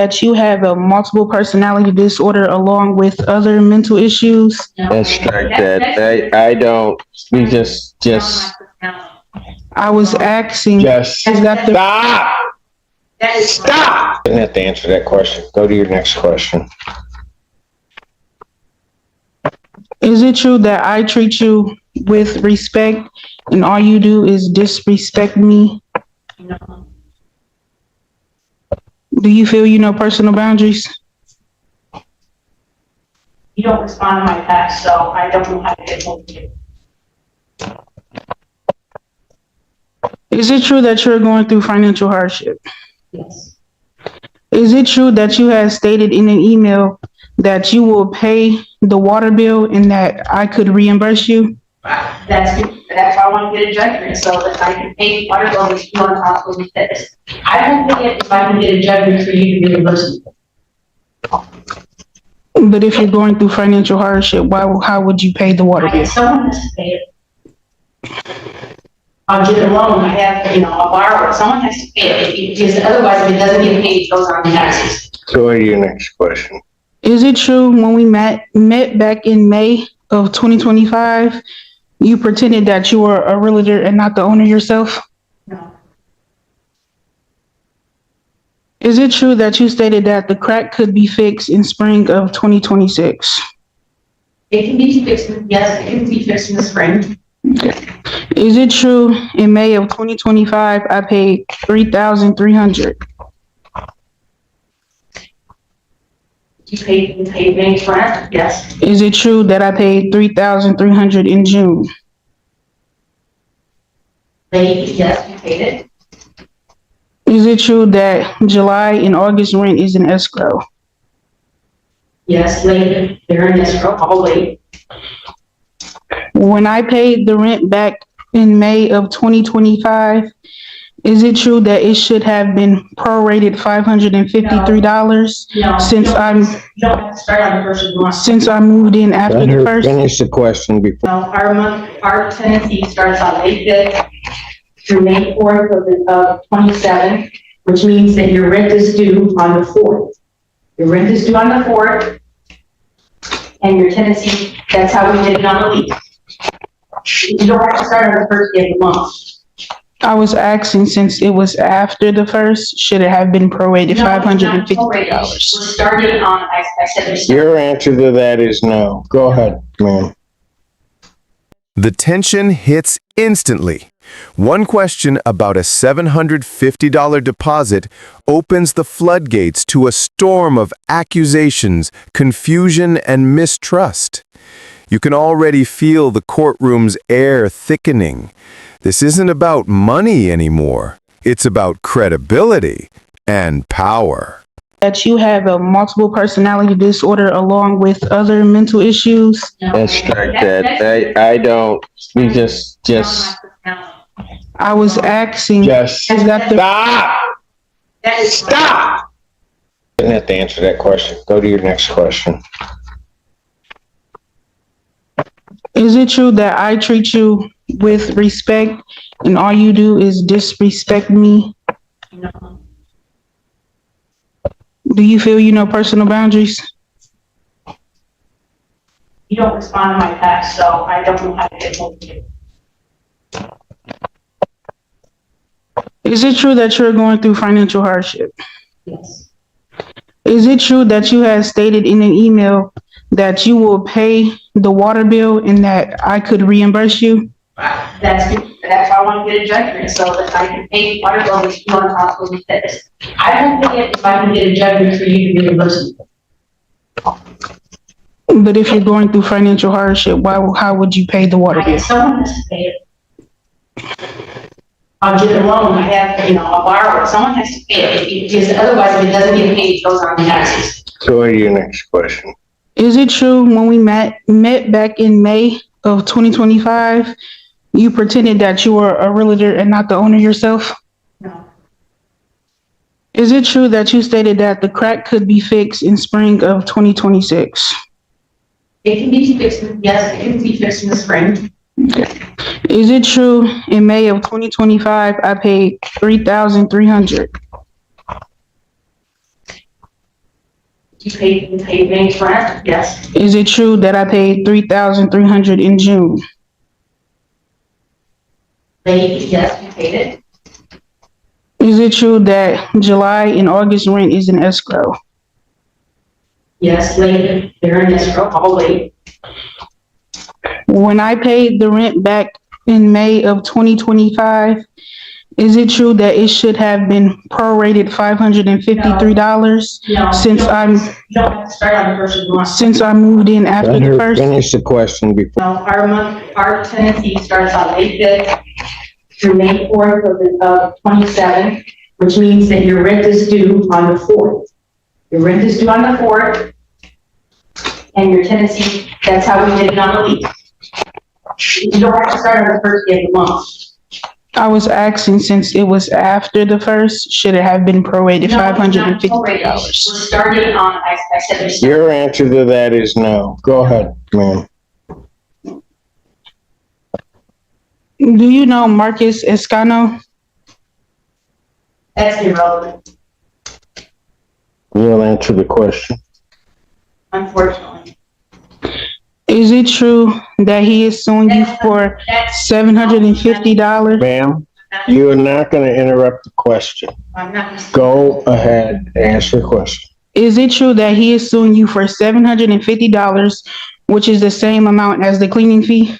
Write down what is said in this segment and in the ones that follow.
that you have a multiple personality disorder along with other mental issues? And strike that. I don't. You just. I was asking, Just is that the stop. Stop. You didn't have to answer that question. Go to your next question. Is it true that I treat you with respect and all you do is disrespect me? No, Do you feel you know personal boundaries? you don't respond to my text, so I don't know how to get hold of you. Is it true that you're going through financial hardship? Yes. Is it true that you have stated in an email that you will pay the water bill and that I could reimburse you? That's why I want to get a judgment, so that I can pay water bill that you want to possibly fix. I won't pay it if I can get a judgment for you to reimburse me. But if you're going through financial hardship, how would you pay the water bill? Someone has to pay it. I'll get a loan, I have, a borrower, someone has to pay it, because otherwise if it doesn't get paid, it goes on the taxes. Go to your next question. Is it true when we met back in May of 2025, you pretended that you were a realtor and not the owner yourself? No. Is it true that you stated that the crack could be fixed in spring of 2026? It can be fixed, yes, it can be fixed in the spring. Is it true in May of 2025, I paid $3,300? You paid May's rent, yes. Is it true that I paid $3,300 in June? Yes, you paid it. Is it true that July and August rent is in escrow? Yes, they're in escrow, I'll wait. When I paid the rent back in May of 2025, is it true that it should have been prorated $553 No, since you don't have to start on the first of the month. since I moved in after Let the her first? finish the question before. No, our tenancy starts on May 5th through May 4th of 27, which means that your rent is due on the 4th. Your rent is due on the 4th, and your tenancy, that's how we did it on the lease. You don't have to start on the first day of the month. I was asking, since it was after the first, should it have been prorated No, it's not prorated. $553? We're starting on, I said, Your answer to that is no. Go ahead, ma'am. The tension hits instantly. One question about a $750 deposit opens the floodgates to a storm of accusations, confusion, and mistrust. You can already feel the courtroom's air thickening. This isn't about money anymore. It's about credibility and power. That you have a multiple personality disorder along with other mental issues? And strike that. I don't. You just. I was asking, Just is that the stop. Stop. You didn't have to answer that question. Go to your next question. Is it true that I treat you with respect and all you do is disrespect me? No. Do you feel you know personal boundaries? You don't respond to my text, so I don't know how to get hold of you. Is it true that you're going through financial hardship? Yes. Is it true that you have stated in an email that you will pay the water bill and that I could reimburse you? That's why I want to get a judgment, so that I can pay water bill that you want to possibly fix. I won't pay it if I can get a judgment for you to reimburse me. But if you're going through financial hardship, how would you pay the water bill? Someone has to pay it. I'll get a loan, I have, a borrower, someone has to pay it, because otherwise if it doesn't get paid, it goes on the taxes. Go to your next question. Is it true when we met back in May of 2025, you pretended that you were a realtor and not the owner yourself? No. Is it true that you stated that the crack could be fixed in spring of 2026? It can be fixed, yes, it can be fixed in the spring. Is it true in May of 2025, I paid $3,300? You paid May's rent, yes. Is it true that I paid $3,300 in June? Yes, you paid it. Is it true that July and August rent is in escrow? Yes, late, they're in escrow, all late. When I paid the rent back in May of 2025, is it true that it should have been prorated $553 No, since you don't have to start on the first of the month. since I moved in after Let the her first? finish the question before. No, our tenancy starts on May 5th through May 4th of 27, which means that your rent is due on the 4th. Your rent is due on the 4th, and your tenancy, that's how we did it on the lease. You don't have to start on the first day of the month. I was asking, since it was after the first, should it have been prorated No, it's not prorated. $553? We're starting on, I said, we're starting. Your answer to that is no. Go ahead, ma'am. Do you know Marcus Escano? That's irrelevant, You'll answer the question. unfortunately. Is it true that he is suing you for That's, $750? Ma'am, you are not going to interrupt the question. I'm not. Go ahead and answer the question. Is it true that he is suing you for $750, which is the same amount as the cleaning fee?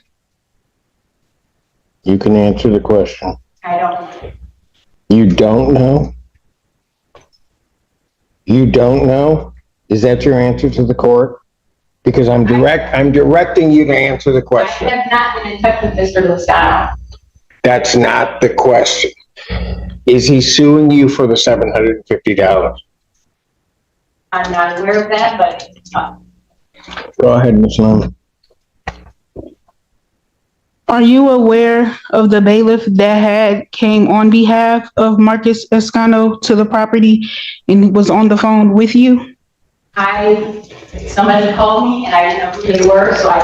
You can answer the question. I don't. You don't know? You don't know? Is that your answer to the court? Because I'm directing you to answer the I question. have not been in touch with Mr. Lozano. That's not the question. Is he suing you for the $750? I'm not aware of that, but Go ahead, Ms. Lemon. Are you aware of the bailiff that came on behalf of Marcus Escano to the property and was on the phone with you? somebody called me and I didn't know who they were, so I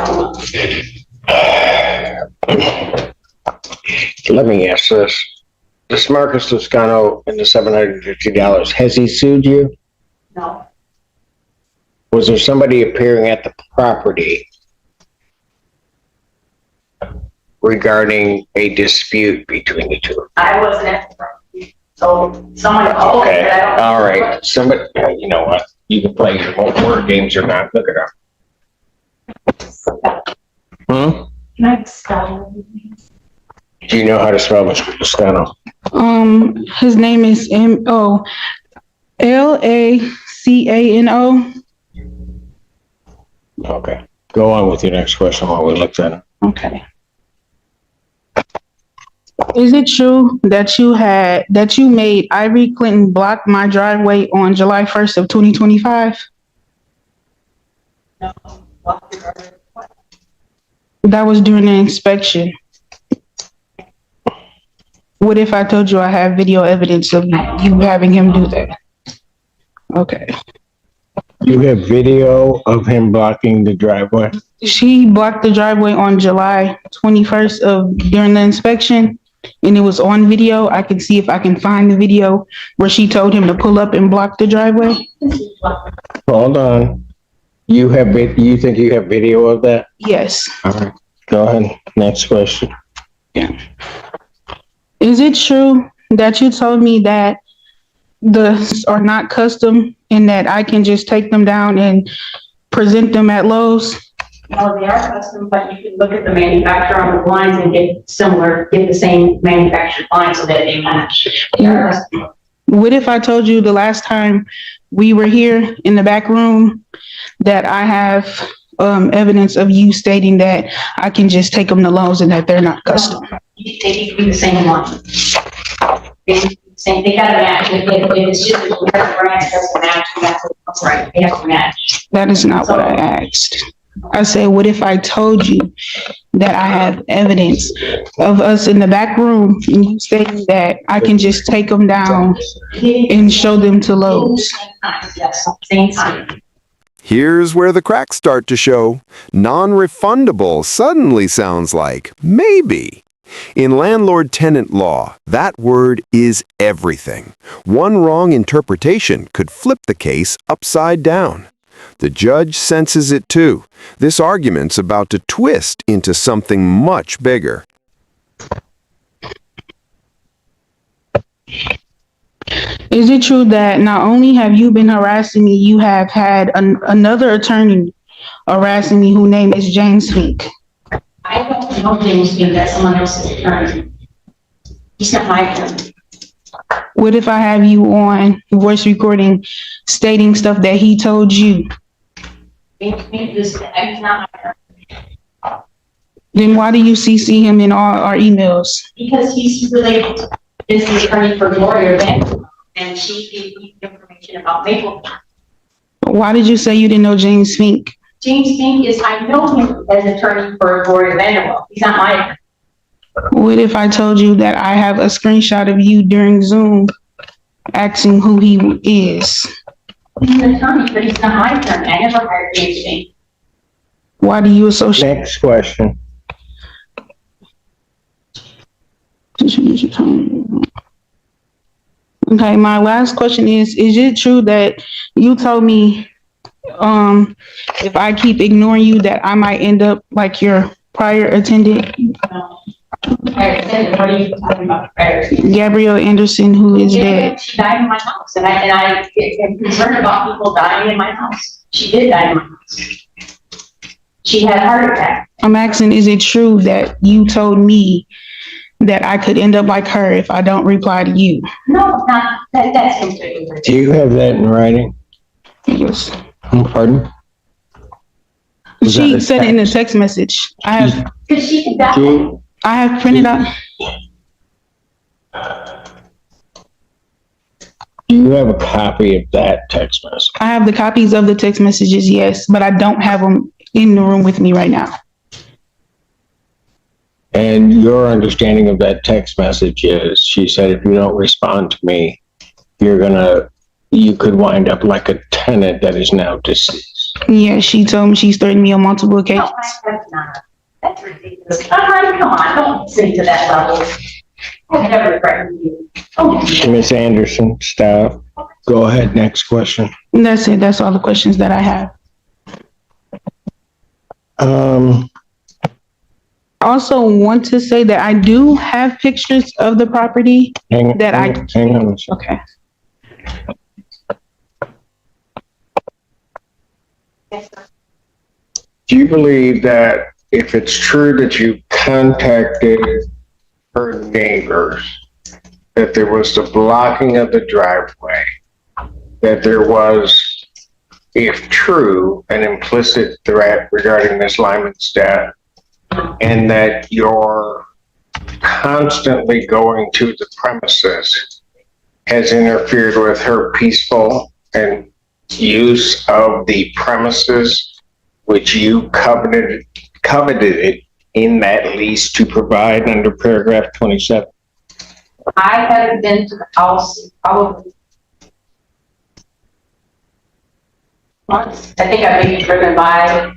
Let me ask this. This Marcus Toscano and the $750, has he sued you? no. Was there somebody appearing at the property regarding a dispute between the two? I wasn't at the property, so someone called me, Okay, but I don't. all right. Somebody, you know what? You can play your own word games or not. Look it up. Can I spell it? Do you know how to spell Mr. Toscano? His name is Lacano. Okay. Go on with your next question while we look at it. Okay. Is it true that you made Ivory Clinton block my driveway on July 1st of 2025? No. That was during an inspection. What if I told you I have video evidence of you having him do that? Okay. You have video of him blocking the driveway? She blocked the driveway on July 21st during the inspection, and it was on video. I can see if I can find the video where she told him to pull up and block the driveway. Hold on. You think you have video of that? Yes. All right. Go ahead. Next question. Yeah. Is it true that you told me that the are not custom and that I can just take them down and present them at Lowe's? No, they are custom, but you can look at the manufacturer on the blinds and get the same manufactured blinds so that they match. They are custom. What if I told you the last time we were here in the back room that I have evidence of you stating that I can just take them to Lowe's and that they're not custom? They need to be the same one. They gotta match. If it's just a different brand, it doesn't match, that's what's right. They have to match. That is not what I asked. I said, what if I told you that I have evidence of us in the back room and you stating that I can just take them down and show them to Lowe's? Yes, same time. Here's where the cracks start to show. Non-refundable suddenly sounds like maybe. In landlord-tenant law, that word is everything. One wrong interpretation could flip the case upside down. The judge senses it too. This argument's about to twist into something much bigger. Is it true that not only have you been harassing me, you have had another attorney harassing me whose name is James Fink? I don't know James Fink, that's someone else's attorney. He's not my attorney. What if I have you on voice recording stating stuff that he told you? James Fink is, he's not my attorney. Then why do you CC him in all our emails? Because he's related to this attorney for Gloria Gavel, and she gave me information about Maple. Why did you say you didn't know James Fink? James Fink is, I know him as attorney for Gloria Gavel. He's not my attorney. What if I told you that I have a screenshot of you during Zoom asking who he is? He's an attorney, but he's not my attorney. I never hired James Fink. Why do you associate? Next question. Okay, my last question is it true that you told me if I keep ignoring you that I might end up like your prior attendant, What are you talking about? Gabrielle Anderson, who is dead? She died in my house, and I am concerned about people dying in my house. She did die in my house. She had a heart attack. I'm asking, is it true that you told me that I could end up like her if I don't reply to you? No, not that. That's completely Do you have that in writing? Yes. Pardon? Was She that a said it in a text message. Because she could die. Do I have printed out. you have a copy of that text message? I have the copies of the text messages, yes, but I don't have them in the room with me right now. And your understanding of that text message is, she said, if you don't respond to me, you could wind up like a tenant that is now deceased. Yeah, she told me she's threatened me on multiple No, occasions. that's not. That's ridiculous. Come on, don't sing to that level. I've never threatened you. Oh, Miss Anderson, staff, go ahead, next question. And that's it. That's all the questions that I have. Also want to say that I do have pictures of the property Hang that hang on a second. okay. Do you believe that if it's true that you contacted her neighbors, that there was the blocking of the driveway, that there was, if true, an implicit threat regarding Miss Lyman's death, and that you're constantly going to the premises has interfered with her peaceful and use of the premises, which you coveted it in that lease to provide under paragraph 27? I haven't been to the house probably once. I think I've maybe driven by.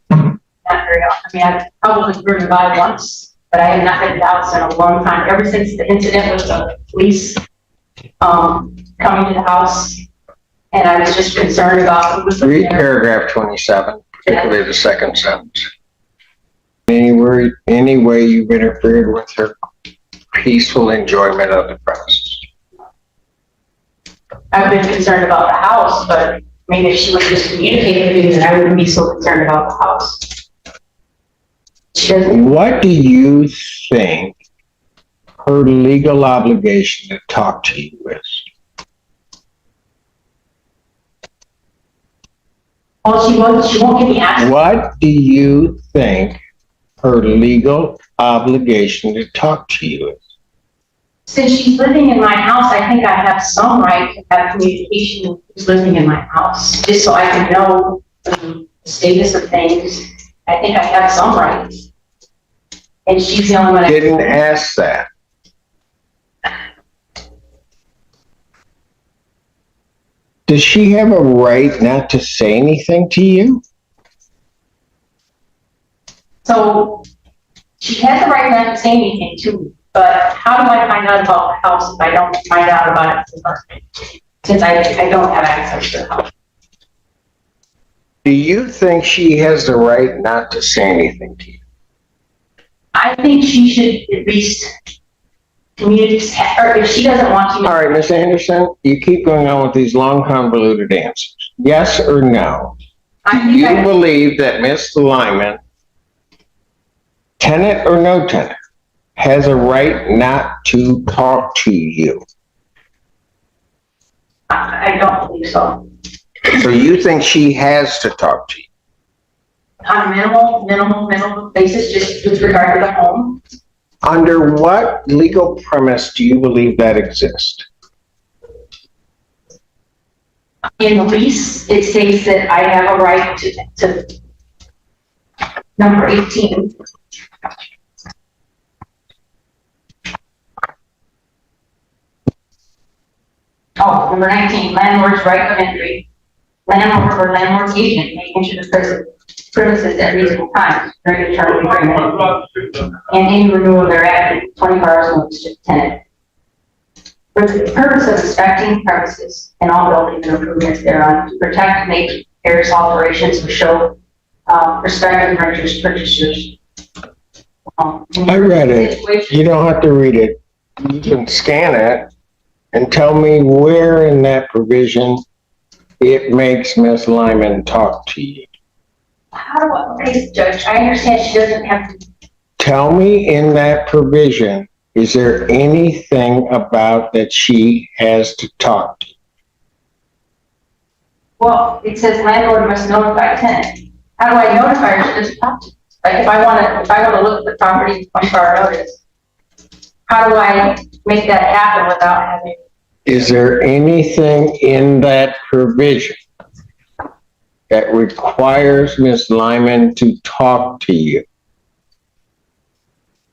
Not very often. I mean, I've probably driven by once, but I have not been to the house in a long time. Ever since the incident with the police coming to the house, and I was just concerned about who was living Read there. paragraph 27, particularly the second sentence. Any way you've interfered with her peaceful enjoyment of the premises. I've been concerned about the house, but maybe if she would just communicate with me, then I wouldn't be so concerned about the house. She doesn't. What do you think her legal obligation to talk to you is? Well, she won't give me access. What do you think her legal obligation to talk to you is? Since she's living in my house, I think I have some right to have communication with who's living in my house, just so I can know the status of things. I think I have some rights. And she's the only one. Didn't ask that. Does she have a right not to say anything to you? So She has the right not to say anything to me, but how do I find out about the house if I don't find out about it first? Since I don't have access to the house. Do you think she has the right not to say anything to you? I think she should at least communicate, or if she doesn't want to. All right, Ms. Anderson, you keep going on with these long convoluted answers. Yes or no? I Do think you believe that Ms. Lyman, tenant or no tenant, has a right not to talk to you? I don't believe so. So you think she has to talk to you? On a minimal basis, just with regard to the home. Under what legal premise do you believe that exists? In the lease, it states that I have a right to number 18. Oh, number 19, landlord's right of entry. Landlord or landlord's agent may enter the premises at reasonable times during the term of agreement, and any renewal thereafter, 24 hours notice to the tenant. For the purpose of inspecting premises and all buildings and improvements thereon, to protect and make various alterations or show prospective purchasers. I read it. You don't have to read it. You can scan it and tell me where in that provision it makes Ms. Lyman talk to you. How do I, okay, Judge, I understand she doesn't have to. Tell me in that provision, is there anything about that she has to talk to you? Well, it says landlord must notify tenant. How do I notify her she doesn't talk to me? Like if I want to look at the property 24-hour notice, how do I make that happen without having? Is there anything in that provision that requires Ms. Lyman to talk to you?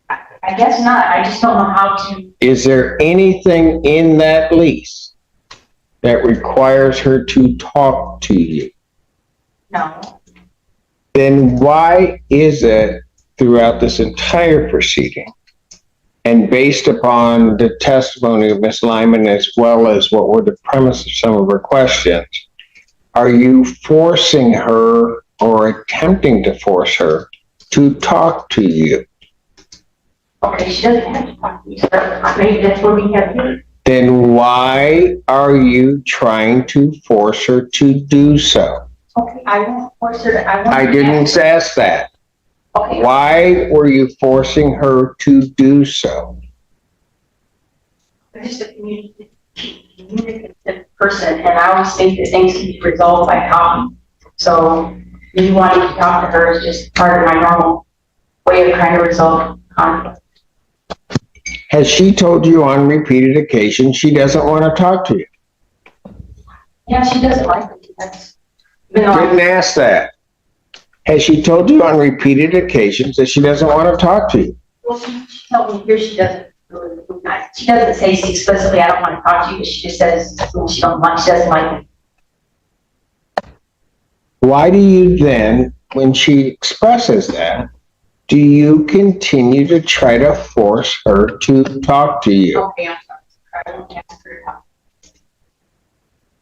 I guess not. I just don't know how to. Is there anything in that lease that requires her to talk to you? No. Then why is it throughout this entire proceeding, and based upon the testimony of Ms. Lyman as well as what were the premise of some of her questions, are you forcing her or attempting to force her to talk to you? Okay, she doesn't have to talk to me, sir. Maybe that's what we have here. Then why are you trying to force her to do so? Okay, I won't force her to. I didn't ask that. Okay. Why were you forcing her to do so? I'm just a communicative person, and I always think that things can be resolved by talking. So me wanting to talk to her is just part of my normal way of trying to resolve conflict. Has she told you on repeated occasions she doesn't want to talk to you? Yeah, she doesn't like me. That's, even though Didn't ask that. Has she told you on repeated occasions that she doesn't want to talk to you? well, she told me here she doesn't. She doesn't say explicitly, I don't want to talk to you, but she just says she doesn't like me. Why do you then, when she expresses that, do you continue to try to force her to talk to you? Okay, I'm sorry. I don't ask her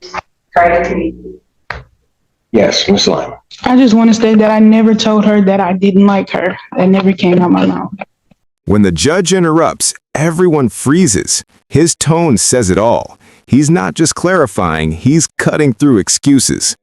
to talk. Try to communicate. Yes, Ms. Lyman. I just want to say that I never told her that I didn't like her. That never came out my mouth. When the judge interrupts, everyone freezes. His tone says it all. He's not just clarifying, he's cutting through excuses.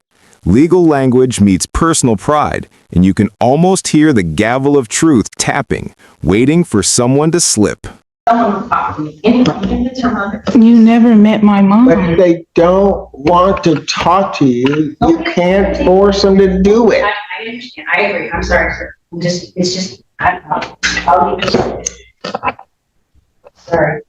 Legal language meets personal pride, and you can almost hear the gavel of truth tapping, waiting for someone to slip. Someone will talk to me. Even if it's her mother. You never met my But mom. if they don't want to talk to you, you can't force them to do it. I understand. I agree. I'm sorry, sir. It's just, I'll leave this. Sorry.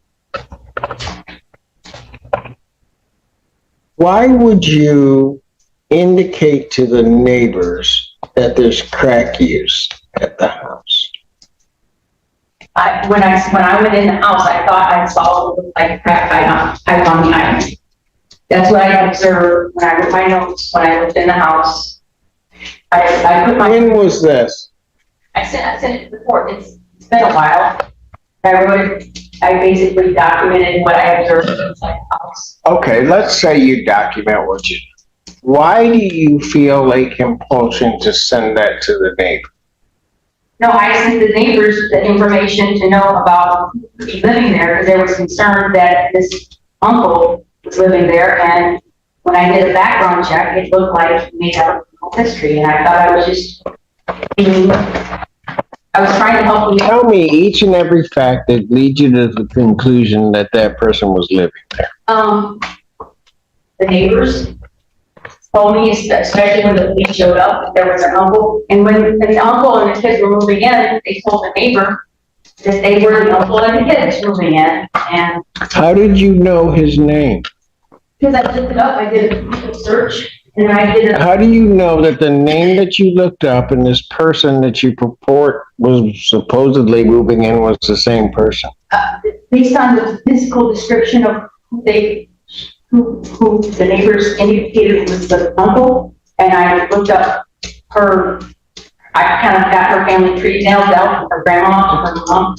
Why would you indicate to the neighbors that there's crack use at the house? When I went in the house, I thought I saw what looked like a crack pipe on the island. That's what I observed when I wrote my notes, when I lived in the house. I put my. When was this? I sent it to the court. It's It's been a while. I basically documented what I observed inside the house. Okay, let's say you document what you do. Why do you feel a compulsion to send that to the neighbor? No, I sent the neighbors the information to know about me living there, because there was concern that this uncle was living there, and when I did a background check, it looked like he may have a criminal history, and I thought I was just I was trying to help you. Tell me each and every fact that leads you to the conclusion that that person was living there. The neighbors told me, especially when the police showed up, that there was an uncle. And when the uncle and the kids were moving in, they told the neighbor that they were the uncle and the kids moving in. And How did you know his name? because I looked it up, I did a Google search, and I did a, How do you know that the name that you looked up and this person that you purport was supposedly moving in was the same person? based on the physical description of who the neighbors indicated was the uncle, and I looked up her, I kind of got her family tree nailed down from her grandma to her mom.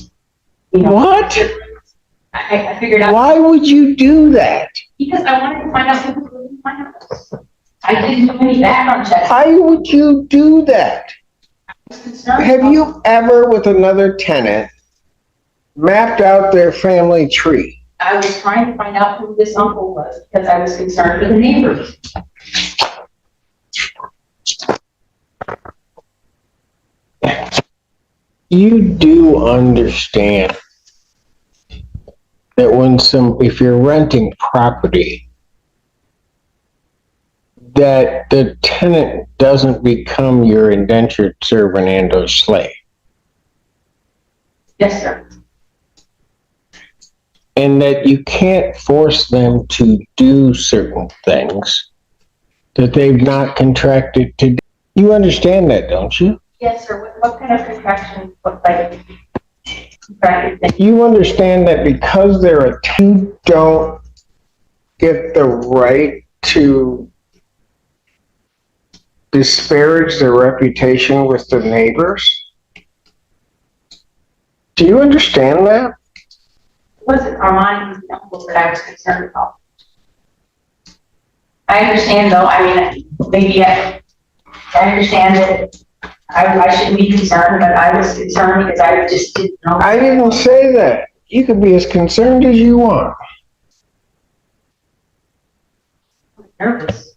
You know, What? I figured out, Why would you do that? because I wanted to find out who was living in my house. I didn't do any background checks. I Why would you do that? was concerned. Have you ever, with another tenant, mapped out their family tree? I was trying to find out who this uncle was, because I was concerned for the neighbors. You do understand that if you're renting property, that the tenant doesn't become your indentured servant and or slave. Yes, sir. And that you can't force them to do certain things that they've not contracted to do. You understand that, don't you? Yes, sir. What kind of contraction look like? Contracted thing? You understand that because they're a tenant, you don't get the right to disparage their reputation with the neighbors? Do you understand that? It wasn't Armani, was the uncle that I was concerned about. I understand though, I mean, maybe I understand that I shouldn't be concerned, but I was concerned because I just didn't know. I didn't say that. You can be as concerned as you want. Nervous.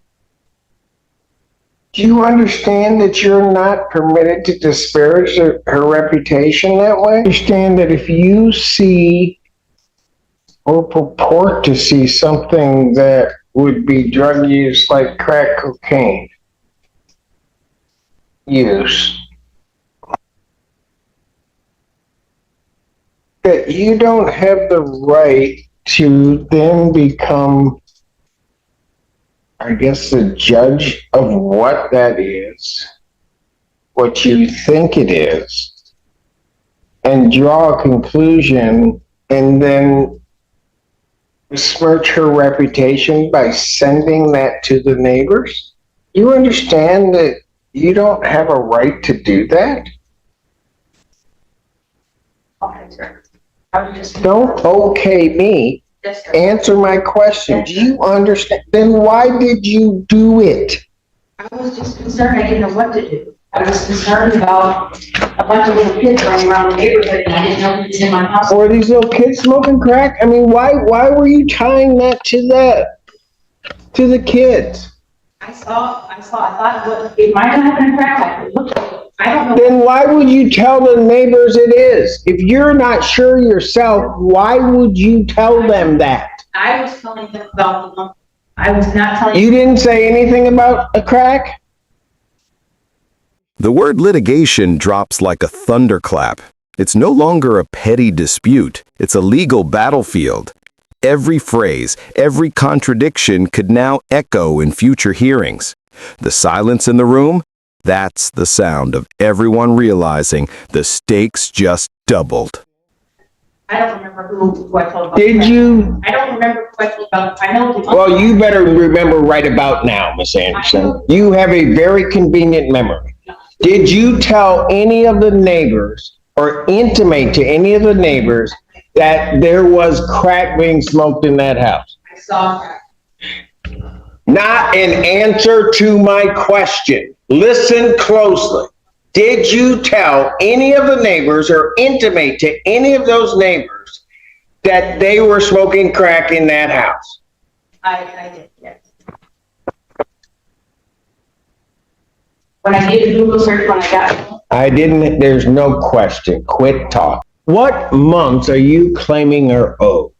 Do you understand that you're not permitted to disparage her reputation that way? Understand that if you see or purport to see something that would be drug use like crack cocaine use, that you don't have the right to then become, I guess, the judge of what that is, what you think it is, and draw a conclusion and then besmirch her reputation by sending that to the neighbors? You understand that you don't have a right to do that? Okay, sir. I was just. Don't okay me. Yes, sir. Answer my question. Do you understand? Then why did you do it? I was just concerned, I didn't know what to do. I was concerned about a bunch of little kids running around the neighborhood, and I didn't know who was in my house. Or these little kids smoking crack? I mean, why were you tying that to the kids? I thought it might not have been crack pipe. It looked like, I don't know. Then why would you tell the neighbors it is? If you're not sure yourself, why would you tell them that? I was telling them about the, I was not telling. You didn't say anything about a crack? The word litigation drops like a thunderclap. It's no longer a petty dispute. It's a legal battlefield. Every phrase, every contradiction could now echo in future hearings. The silence in the room, that's the sound of everyone realizing the stakes just doubled. I don't remember who I told about. Did you? I don't remember who I told about. I know the. Well, you better remember right about now, Miss Anderson. You have a very convenient memory. Did you tell any of the neighbors or intimate to any of the neighbors that there was crack being smoked in that house? I saw crack. Not an answer to my question. Listen closely. Did you tell any of the neighbors or intimate to any of those neighbors that they were smoking crack in that house? I did, yes. When I did a Google search when I got home, I didn't, there's no question. Quit talking. What months are you claiming are owed?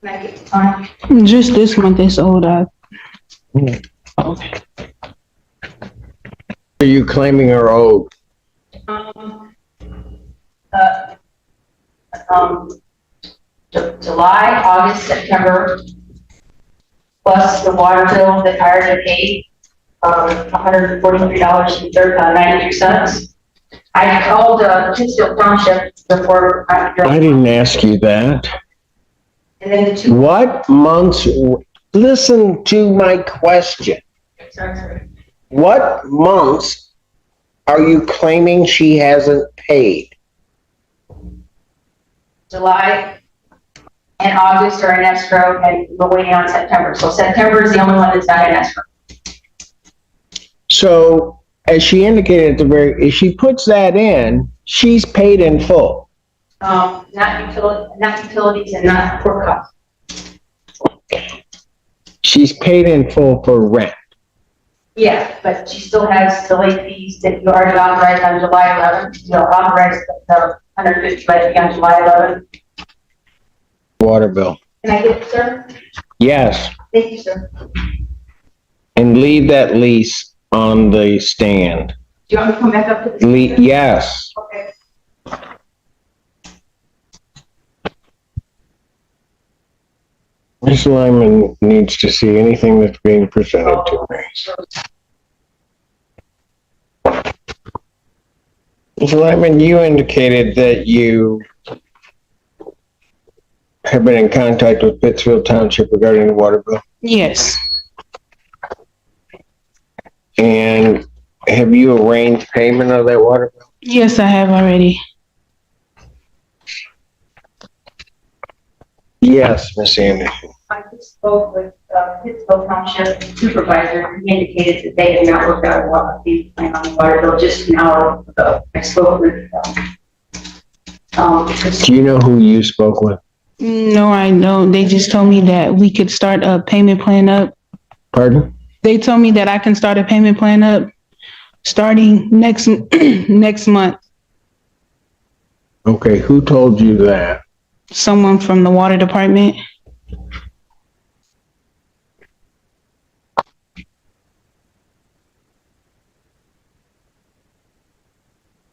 when I get to time, Just this month is owed. Okay. Are you claiming are owed? uh, July, August, September, plus the water bill that I already paid, $143.93. I called, Pittsfield Township before. I didn't ask you that. And then the two. What months, listen to my question. Sorry. What months are you claiming she hasn't paid? July and August are in escrow, and we're waiting on September. So September is the only one that's not in escrow. So, as she indicated at the very, if she puts that in, she's paid in full. Not utilities and not court costs. She's paid in full for rent. Yeah, but she still has the late fees that you already authorized on July 11th. You authorized the 150 late fee on July 11th. Water bill. Can I get it, sir? Yes, Thank you, sir. and leave that lease on the stand. Do you want me to come back up to the? Yes. Okay. Ms. Lyman needs to see anything that's being presented to me. Ms. Lyman, you indicated that you have been in contact with Pittsfield Township regarding the water bill. Yes. And have you arranged payment of that water bill? Yes, I have already. Yes, Ms. Anderson. I just spoke with Pittsfield Township supervisor. He indicated that they had not worked out a water fee plan on the water bill just an hour ago. I spoke with, Do you know who you spoke with? No, I don't. They just told me that we could start a payment plan up. Pardon? They told me that I can start a payment plan up starting next month. Okay, who told you that? Someone from the water department.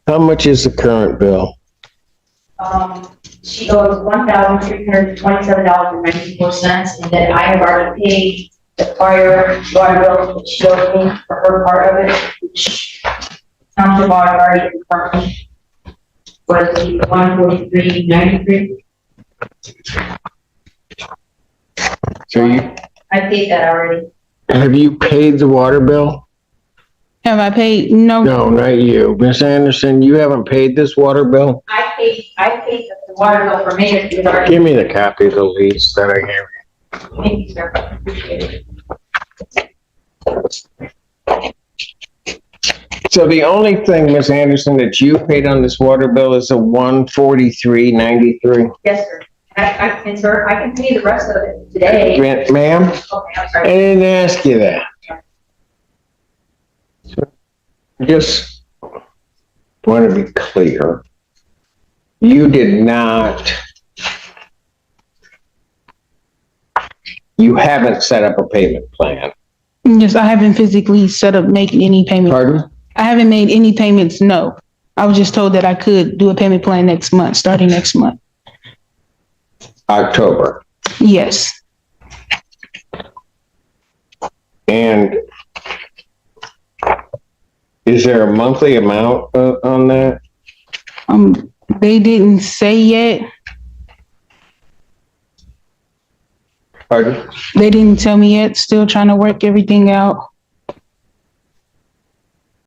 How much is the current bill? she owes $1,327.94, and then I have already paid the prior water bill that she owed me for her part of it, which township water already confirmed was the $143.93. So I paid that already. have you paid the water bill? Have I paid? No. No, not you. Miss Anderson, you haven't paid this water bill? I paid the water bill for me. It was already. Give me the copy of the lease that I gave Thank you, sir. Appreciate it. you. So the only thing, Miss Anderson, that you paid on this water bill is a $143.93. Yes, sir. And sir, I can pay the rest of it today. Ma'am, Okay, I'm I sorry. didn't ask you that. Just want to be clear. You did not, you haven't set up a payment plan. Yes, I haven't physically set up making any payment. Pardon? I haven't made any payments, no. I was just told that I could do a payment plan next month, starting next month. October. Yes. And is there a monthly amount on that? They didn't say yet. Pardon? They didn't tell me yet. Still trying to work everything out.